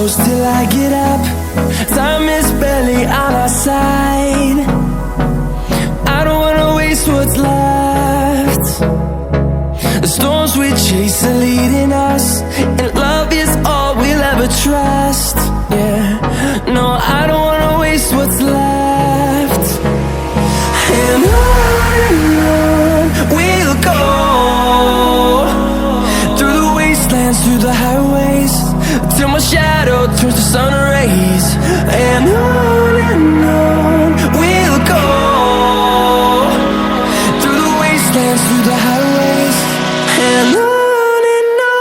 close till I get up. Time is barely on our side. I don't wanna waste what's left. The storms we chase are leading us, and love is all we'll ever trust. Yeah, no, I don't wanna waste what's left. And on we'll go, through the wastelands, through the highways, till my shadow turns to sun rays. And on we'll go, through the wastelands, through the highways, and on we'll go.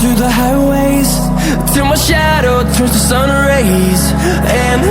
Through the highways, till my shadow turns to sun rays. And